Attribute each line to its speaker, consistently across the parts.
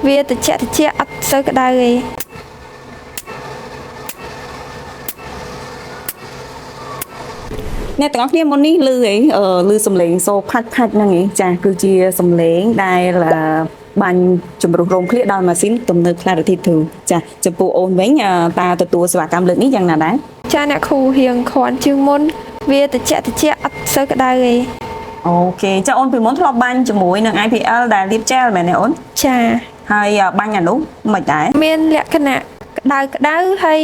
Speaker 1: វាតិចអត់សូវក្តៅទេ
Speaker 2: អ្នកទាំងអស់គ្នាមុននេះឮអីឮសំឡេងសូផាច់ហ្នឹងឯងចាគឺជាសំឡេងដែលបាញ់ជំរុះរោមឃ្លៀកដោយម៉ាស៊ីនទំនើប Clarity 2ចាចំពោះអូនវិញតើទទួលសេវាកម្មលើកនេះយ៉ាងណាដែរ
Speaker 1: ចាអ្នកគ្រូរៀងគ្រាន់ជាងមុនវាតិចអត់សូវក្តៅទេ
Speaker 2: អូខេចាអូនពីមុនធ្លាប់បាញ់ជាមួយនឹង IPL ដែលលាប gel មែនទេអូន
Speaker 1: ចា
Speaker 2: ហើយបាញ់អានោះមិនដែរ
Speaker 1: មានលក្ខណៈក្តៅហើយ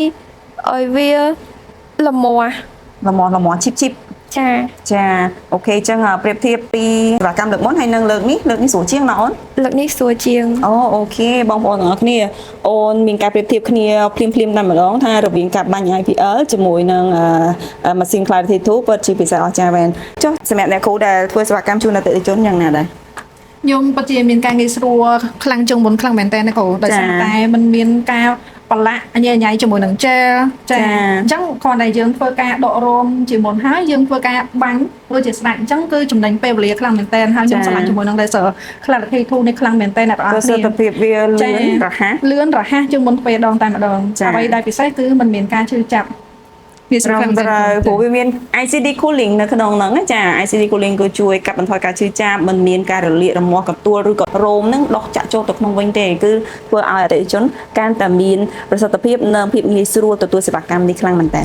Speaker 1: ឲ្យវាល្មម
Speaker 2: ឈីបចាអូខេចឹងប្រៀបធៀបពីសេវាកម្មលើកមុនហើយនឹងលើកនេះស្រួលជាងណាអូន
Speaker 1: លើកនេះស្រួលជាង
Speaker 2: អូខេបងប្អូនទាំងអស់គ្នាអូនមានការប្រៀបធៀបគ្នាភ្លាមតែម្ដងថារវាងការបាញ់ IPL ជាមួយនឹងម៉ាស៊ីន Clarity 2ពិតជាពិសេសអស្ចារ្យមែនចុះសម្រាប់អ្នកគ្រូដែលធ្វើសេវាកម្មជូនអតិថិជនយ៉ាងណាដែរ
Speaker 3: ខ្ញុំពិតជាមានការងាយស្រួលខ្លាំងជាងមុនខ្លាំងមែនតើណាគ្រូដោយសារតែมันមានការប្រឡាក់ញ៉ៃជាមួយនឹង gel ចាអញ្ចឹងគ្រាន់តែយើងធ្វើការដករោមជាមុនហើយយើងធ្វើការបាញ់ដូចជាស្ដាច់អញ្ចឹងគឺចំណេញពេលវេលាខ្លាំងមែនតើហើយខ្ញុំឆ្លាញ់ជាមួយនឹង laser Clarity 2នេះខ្លាំងមែនតើអ្នកទាំងអស់គ្នា
Speaker 2: ប្រសិទ្ធភាពវាលឿនរហ័ស
Speaker 3: ជាងមុនពេលដងតែម្ដងអ្វីដែលពិសេសគឺมันមានការឈឺចាប់
Speaker 2: វាសំខាន់ព្រោះវាមាន ICD cooling នៅក្នុងហ្នឹងចា ICD cooling គឺជួយកាត់បន្ថយការឈឺចាប់មិនមានការរលាករមាស់កន្ទួលឬក៏រោមហ្នឹងដុសចាក់ចូលទៅក្នុងវិញទេគឺធ្វើឲ្យអតិថិជនកាន់តែមានប្រសិទ្ធភាពនិងភាពងាយស្រួលទទួលសេវាកម្មនេះខ្លាំងមែនតើ